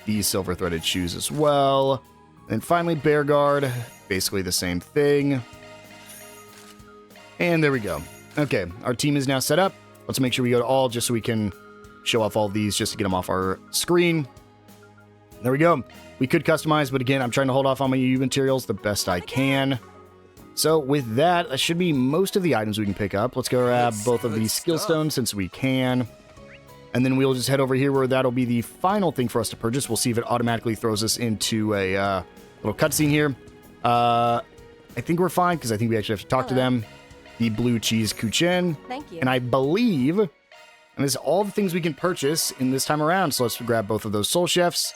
the silver-threaded shoes as well. And finally, Bear Guard, basically the same thing. And there we go. Okay, our team is now set up. Let's make sure we go to all just so we can show off all these just to get them off our screen. There we go. We could customize, but again, I'm trying to hold off on my UU materials the best I can. So with that should be most of the items we can pick up. Let's go grab both of these skill stones since we can. And then we'll just head over here where that'll be the final thing for us to purchase. We'll see if it automatically throws us into a little cutscene here. I think we're fine because I think we actually have to talk to them. The blue cheese kuchen. Thank you. And I believe, and this is all the things we can purchase in this time around. So let's grab both of those soul chefs.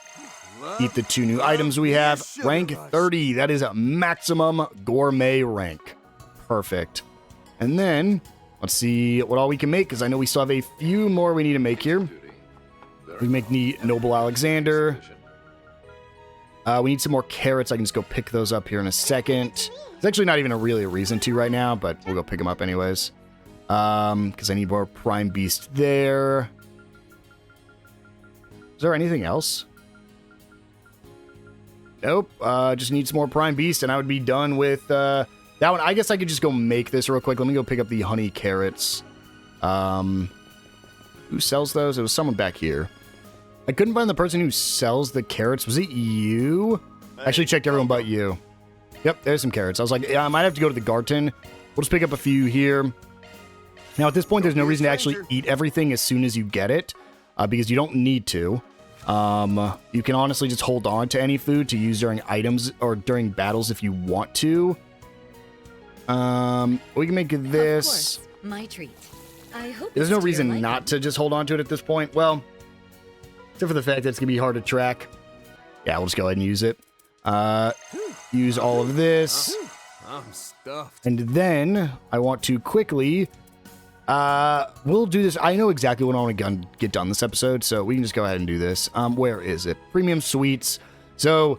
Eat the 2 new items we have. Rank 30. That is a maximum gourmet rank. Perfect. And then, let's see what all we can make, because I know we still have a few more we need to make here. We make the Noble Alexander. We need some more carrots. I can just go pick those up here in a second. It's actually not even really a reason to right now, but we'll go pick them up anyways. Because I need more Prime Beast there. Is there anything else? Nope. Just need some more Prime Beast, and I would be done with that one. I guess I could just go make this real quick. Let me go pick up the honey carrots. Who sells those? It was someone back here. I couldn't find the person who sells the carrots. Was it you? I actually checked everyone but you. Yep, there's some carrots. I was like, yeah, I might have to go to the Garten. We'll just pick up a few here. Now, at this point, there's no reason to actually eat everything as soon as you get it, because you don't need to. You can honestly just hold on to any food to use during items or during battles if you want to. We can make this. Of course, my treat. I hope There's no reason not to just hold on to it at this point. Well, except for the fact that it's gonna be hard to track. Yeah, we'll just go ahead and use it. Use all of this. I'm stuffed. And then I want to quickly. We'll do this. I know exactly what I want to get done this episode, so we can just go ahead and do this. Where is it? Premium Suites. So,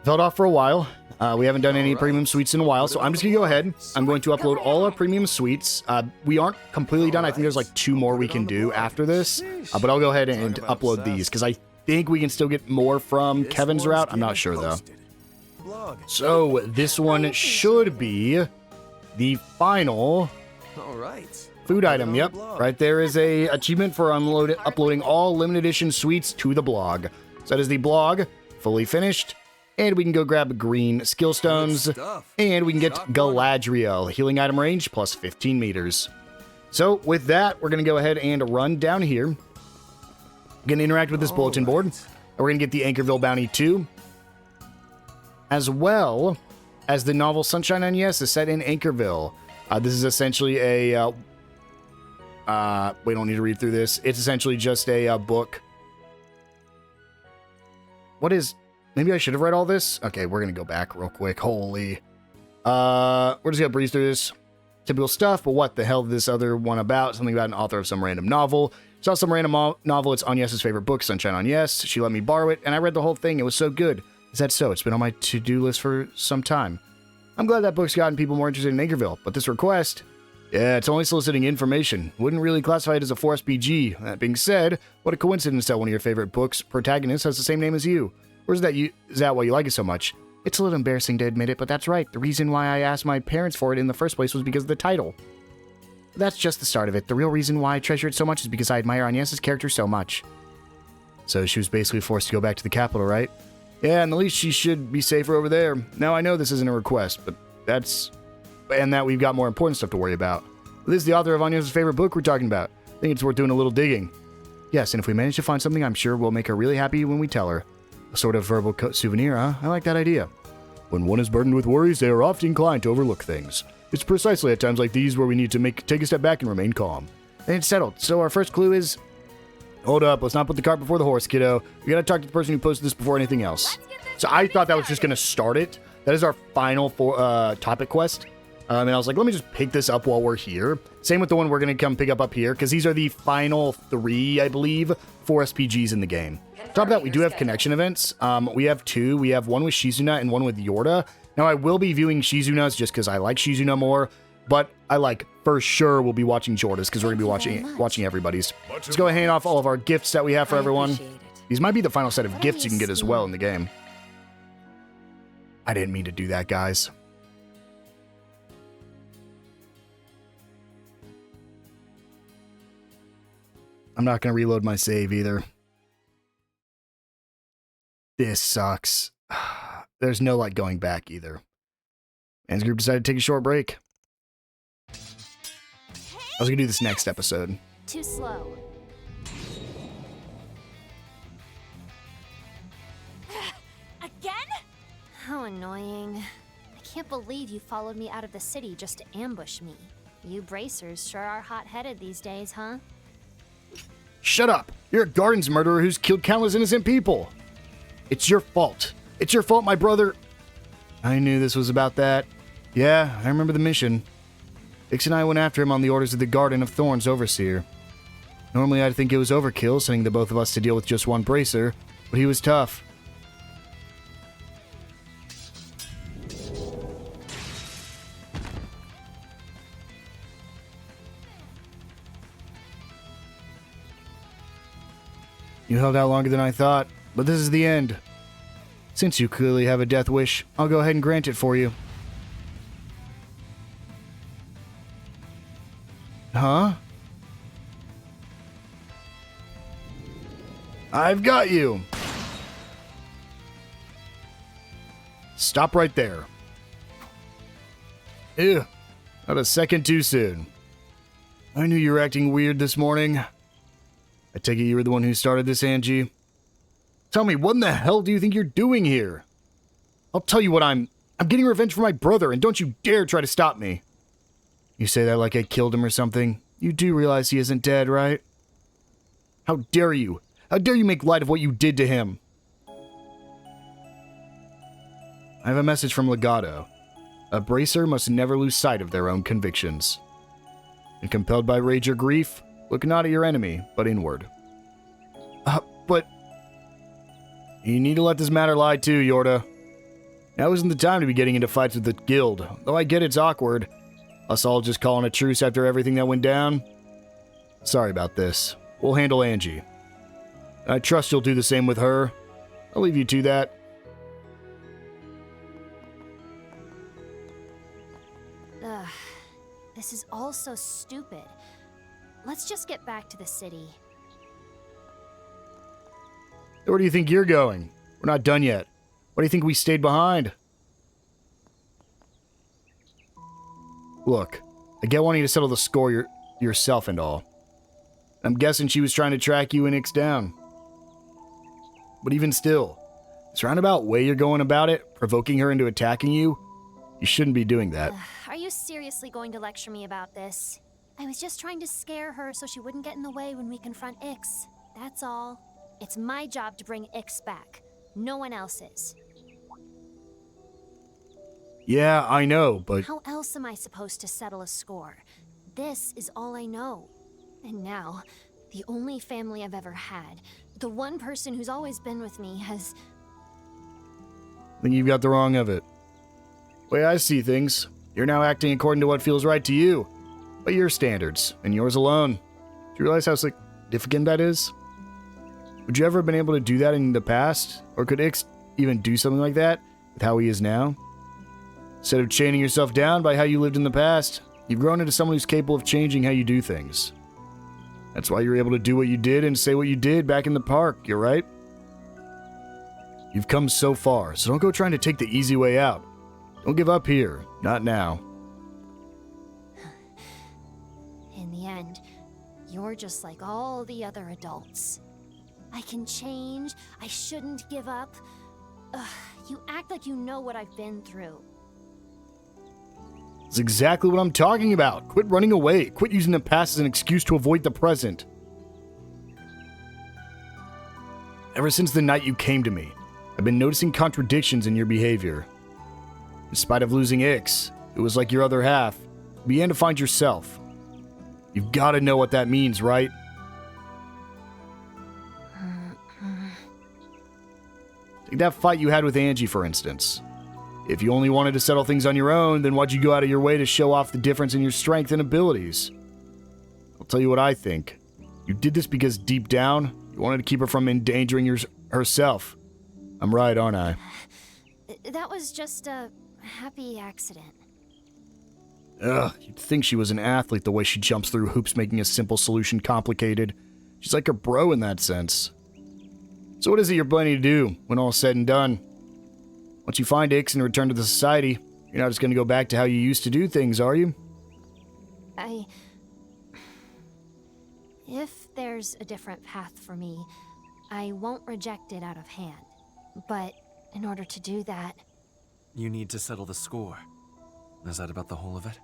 held off for a while. We haven't done any premium suites in a while, so I'm just going to go ahead. I'm going to upload all our premium suites. We aren't completely done. I think there's like 2 more we can do after this, but I'll go ahead and upload these, because I think we can still get more from Kevin's route. I'm not sure, though. So, this one should be the final... All right. Food item, yep. Right there is a achievement for uploading all limited edition suites to the blog. So that is the blog, fully finished. And we can go grab green skill stones. And we can get Galadriel, healing item range, plus 15 meters. So with that, we're going to go ahead and run down here. Going to interact with this bulletin board. And we're going to get the Anchorville Bounty 2. As well as the novel Sunshine on Yes is set in Anchorville. This is essentially a, we don't need to read through this. It's essentially just a book. What is, maybe I should have read all this? Okay, we're going to go back real quick. Holy. We're just going to breeze through this. Typical stuff, but what the hell is this other one about? Something about an author of some random novel. Saw some random novel. It's Agnes's favorite book, Sunshine on Yes. She let me borrow it, and I read the whole thing. It was so good. Is that so? It's been on my to-do list for some time. I'm glad that book's gotten people more interested in Anchorville, but this request, yeah, it's only soliciting information. Wouldn't really classify it as a 4SPG. That being said, what a coincidence that one of your favorite book's protagonist has the same name as you. Or is that why you like it so much? It's a little embarrassing to admit it, but that's right. The reason why I asked my parents for it in the first place was because of the title. That's just the start of it. The real reason why I treasure it so much is because I admire Agnes's character so much. So she was basically forced to go back to the capital, right? Yeah, and at least she should be safer over there. Now, I know this isn't a request, but that's and that we've got more important stuff to worry about. This is the author of Anya's favorite book we're talking about. I think it's worth doing a little digging. Yes, and if we manage to find something, I'm sure we'll make her really happy when we tell her. A sort of verbal souvenir, huh? I like that idea. When one is burdened with worries, they are often inclined to overlook things. It's precisely at times like these where we need to take a step back and remain calm. And it's settled. So our first clue is... Hold up, let's not put the cart before the horse, kiddo. We gotta talk to the person who posted this before anything else. So I thought that was just gonna start it. That is our final topic quest. And I was like, let me just pick this up while we're here. Same with the one we're gonna come pick up here, because these are the final 3, I believe, 4 SPGs in the game. On top of that, we do have connection events. We have 2. We have one with Shizuna and one with Yorda. Now, I will be viewing Shizuna's just because I like Shizuna more, but I for sure will be watching Yorda's because we're going to be watching everybody's. Let's go hand off all of our gifts that we have for everyone. These might be the final set of gifts you can get as well in the game. I didn't mean to do that, guys. I'm not going to reload my save either. This sucks. There's no going back either. Man's group decided to take a short break. I was going to do this next episode. Too slow. Again? How annoying. I can't believe you followed me out of the city just to ambush me. You bracers sure are hot-headed these days, huh? Shut up! You're a Gardens murderer who's killed countless innocent people! It's your fault. It's your fault, my brother. I knew this was about that. Yeah, I remember the mission. Ix and I went after him on the orders of the Garden of Thorns overseer. Normally I'd think it was overkill, sending the both of us to deal with just one bracer, but he was tough. You held out longer than I thought, but this is the end. Since you clearly have a death wish, I'll go ahead and grant it for you. Huh? I've got you! Stop right there. Ew, not a second too soon. I knew you were acting weird this morning. I take it you were the one who started this, Angie? Tell me, what in the hell do you think you're doing here? I'll tell you what I'm getting revenge for my brother, and don't you dare try to stop me. You say that like I killed him or something. You do realize he isn't dead, right? How dare you? How dare you make light of what you did to him? I have a message from Legato. A bracer must never lose sight of their own convictions. And compelled by rage or grief, look not at your enemy, but inward. But... You need to let this matter lie too, Yorda. Now isn't the time to be getting into fights with the guild, though I get it's awkward. Us all just calling a truce after everything that went down. Sorry about this. We'll handle Angie. I trust you'll do the same with her. I'll leave you to that. Ugh. This is all so stupid. Let's just get back to the city. Where do you think you're going? We're not done yet. Why do you think we stayed behind? Look, I get wanting to settle the score yourself and all. I'm guessing she was trying to track you and Ix down. But even still, this roundabout way you're going about it, provoking her into attacking you, you shouldn't be doing that. Are you seriously going to lecture me about this? I was just trying to scare her so she wouldn't get in the way when we confront Ix. That's all. It's my job to bring Ix back. No one else's. Yeah, I know, but... How else am I supposed to settle a score? This is all I know. And now, the only family I've ever had, the one person who's always been with me has... I think you've got the wrong of it. The way I see things, you're now acting according to what feels right to you. By your standards, and yours alone. Do you realize how significant that is? Would you ever have been able to do that in the past? Or could Ix even do something like that with how he is now? Instead of chaining yourself down by how you lived in the past, you've grown into someone who's capable of changing how you do things. That's why you're able to do what you did and say what you did back in the park, you're right? You've come so far, so don't go trying to take the easy way out. Don't give up here, not now. the end, you're just like all the other adults. I can change. I shouldn't give up. Ugh, you act like you know what I've been through. That's exactly what I'm talking about. Quit running away. Quit using the past as an excuse to avoid the present. Ever since the night you came to me, I've been noticing contradictions in your behavior. In spite of losing Ix, it was like your other half. You began to find yourself. You've got to know what that means, right? Take that fight you had with Angie, for instance. If you only wanted to settle things on your own, then why'd you go out of your way to show off the difference in your strength and abilities? I'll tell you what I think. You did this because deep down, you wanted to keep her from endangering herself. I'm right, aren't I? That was just a happy accident. Ugh, you'd think she was an athlete the way she jumps through hoops making a simple solution complicated. She's like her bro in that sense. So what is it you're planning to do when all's said and done? Once you find Ix and return to the society, you're not just going to go back to how you used to do things, are you? If there's a different path for me, I won't reject it out of hand. But in order to do that... You need to settle the score. Is that about the whole of it?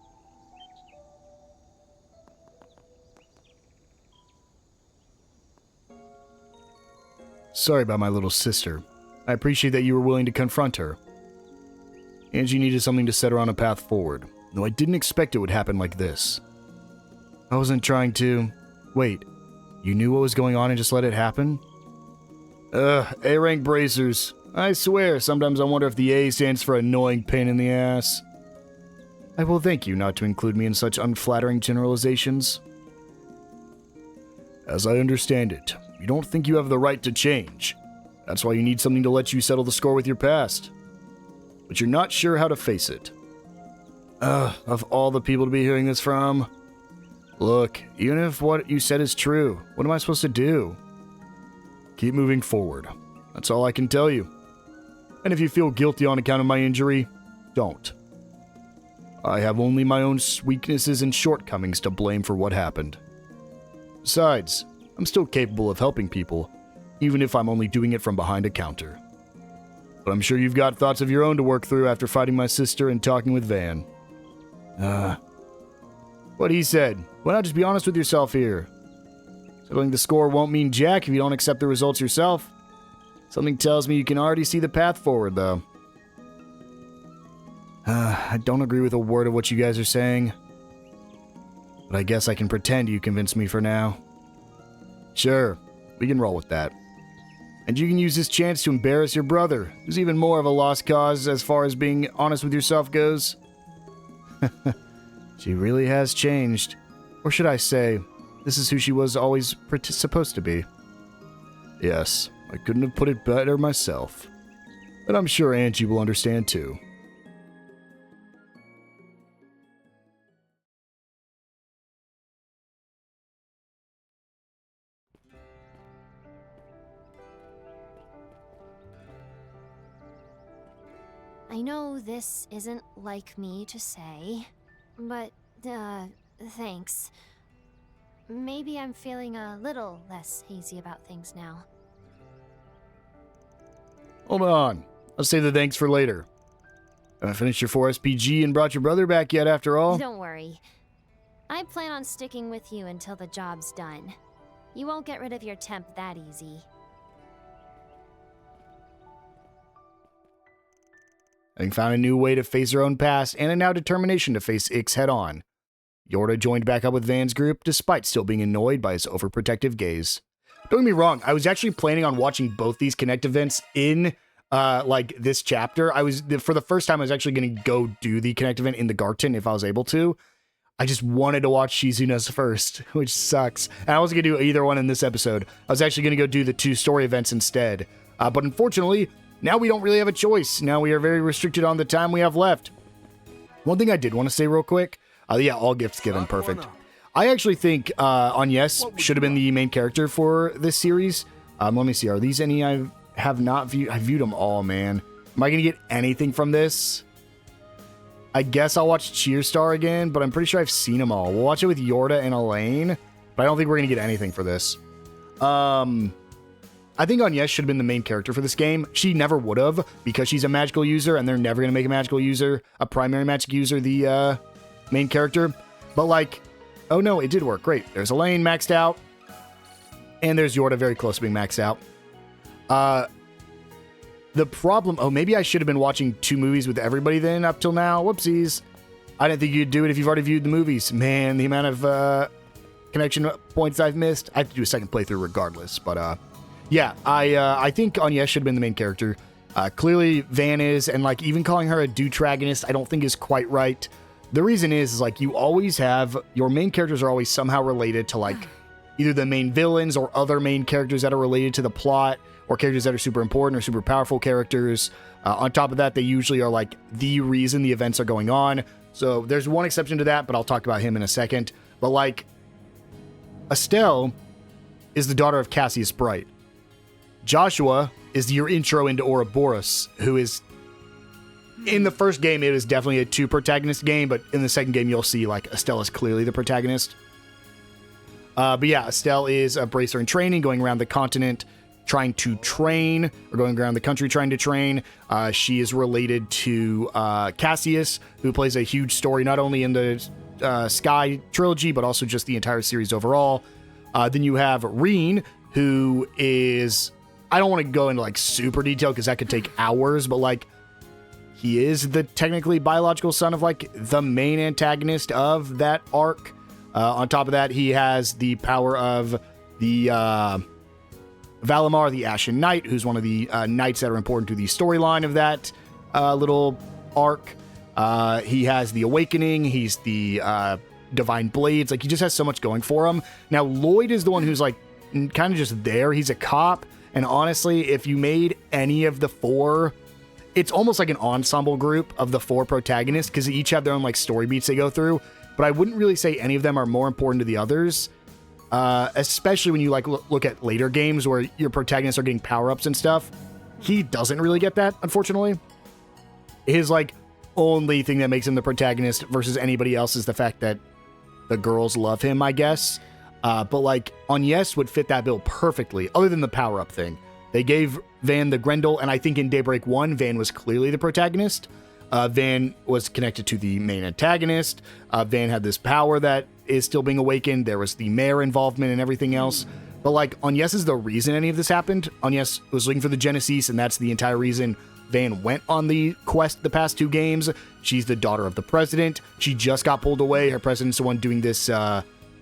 Sorry about my little sister. I appreciate that you were willing to confront her. Angie needed something to set her on a path forward, though I didn't expect it would happen like this. I wasn't trying to... Wait, you knew what was going on and just let it happen? A-rank bracers. I swear, sometimes I wonder if the A stands for annoying pain in the ass. I will thank you not to include me in such unflattering generalizations. As I understand it, you don't think you have the right to change. That's why you need something to let you settle the score with your past. But you're not sure how to face it. Of all the people to be hearing this from... Look, even if what you said is true, what am I supposed to do? Keep moving forward. That's all I can tell you. And if you feel guilty on account of my injury, don't. I have only my own weaknesses and shortcomings to blame for what happened. Besides, I'm still capable of helping people, even if I'm only doing it from behind a counter. But I'm sure you've got thoughts of your own to work through after fighting my sister and talking with Van. What he said. Why not just be honest with yourself here? Settling the score won't mean jack if you don't accept the results yourself. Something tells me you can already see the path forward, though. I don't agree with a word of what you guys are saying. But I guess I can pretend you convinced me for now. Sure, we can roll with that. And you can use this chance to embarrass your brother, who's even more of a lost cause as far as being honest with yourself goes. She really has changed. Or should I say, this is who she was always supposed to be. Yes, I couldn't have put it better myself. But I'm sure Angie will understand too. I know this isn't like me to say, but, thanks. Maybe I'm feeling a little less hazy about things now. Hold on. I'll save the thanks for later. Haven't finished your 4SPG and brought your brother back yet after all? Don't worry. I plan on sticking with you until the job's done. You won't get rid of your temp that easy. Having found a new way to face her own past and a now determination to face Ix head-on, Yorda joined back up with Van's group despite still being annoyed by his overprotective gaze. Don't get me wrong, I was actually planning on watching both these Connect events in, this chapter. For the first time, I was actually going to go do the Connect event in the Garten if I was able to. I just wanted to watch Shizuna's first, which sucks. And I wasn't going to do either one in this episode. I was actually going to go do the 2 story events instead. But unfortunately, now we don't really have a choice. Now we are very restricted on the time we have left. One thing I did want to say real quick. All gifts given, perfect. I actually think Agnes should have been the main character for this series. Let me see, are these any I have not viewed? I viewed them all, man. Am I going to get anything from this? I guess I'll watch Cheerstar again, but I'm pretty sure I've seen them all. We'll watch it with Yorda and Elaine, but I don't think we're going to get anything for this. I think Agnes should have been the main character for this game. She never would have, because she's a magical user, and they're never going to make a magical user, a primary magic user, the main character. But like, oh no, it did work. Great. There's Elaine maxed out, and there's Yorda very close to being maxed out. The problem, oh, maybe I should have been watching 2 movies with everybody then up till now. Whoopsies. I didn't think you'd do it if you've already viewed the movies. Man, the amount of connection points I've missed. I have to do a second playthrough regardless, but yeah, I think Agnes should have been the main character. Clearly, Van is, and like even calling her a doutragonist, I don't think is quite right. The reason is like you always have your main characters are always somehow related to like either the main villains or other main characters that are related to the plot, or characters that are super important or super powerful characters. On top of that, they usually are like the reason the events are going on. So there's one exception to that, but I'll talk about him in a second. But like Estelle is the daughter of Cassius Bright. Joshua is your intro into Ouroboros, who is, in the first game, it is definitely a 2-protagonist game, but in the second game, you'll see, like, Estelle is clearly the protagonist. But yeah, Estelle is a bracer in training, going around the continent trying to train, or going around the country trying to train. She is related to Cassius, who plays a huge story, not only in the Sky trilogy, but also just the entire series overall. Then you have Reen, who is... I don't want to go into like super detail because that could take hours, but like he is the technically biological son of like the main antagonist of that arc. On top of that, he has the power of the Valimar, the Ashen Knight, who's one of the knights that are important to the storyline of that little arc. He has the Awakening. He's the Divine Blades. Like he just has so much going for him. Now Lloyd is the one who's like kind of just there. He's a cop. And honestly, if you made any of the 4, it's almost like an ensemble group of the 4 protagonists because they each have their own like story beats they go through. But I wouldn't really say any of them are more important to the others, especially when you like look at later games where your protagonists are getting power-ups and stuff. He doesn't really get that, unfortunately. His like only thing that makes him the protagonist versus anybody else is the fact that the girls love him, I guess. But like Agnes would fit that bill perfectly, other than the power-up thing. They gave Van the Grendel, and I think in Daybreak 1, Van was clearly the protagonist. Van was connected to the main antagonist. Van had this power that is still being awakened. There was the mayor involvement and everything else. But like Agnes is the reason any of this happened. Agnes was looking for the Genesis, and that's the entire reason Van went on the quest the past 2 games. She's the daughter of the president. She just got pulled away. Her president's the one doing this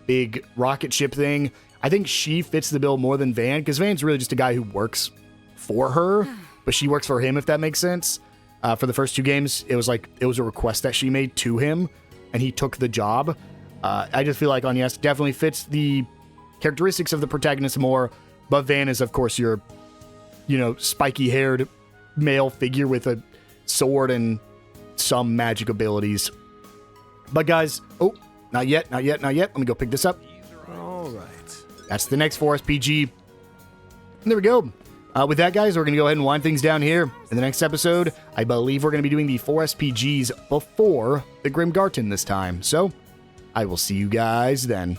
big rocket ship thing. I think she fits the bill more than Van, because Van's really just a guy who works for her, but she works for him, if that makes sense. For the first 2 games, it was a request that she made to him, and he took the job. I just feel like Agnes definitely fits the characteristics of the protagonist more, but Van is, of course, your, spiky-haired male figure with a sword and some magic abilities. But guys, not yet. Let me go pick this up. All right. That's the next 4SPG. And there we go. With that, guys, we're going to go ahead and wind things down here. In the next episode, I believe we're going to be doing the 4SPGs before the Grimgarten this time. So, I will see you guys then.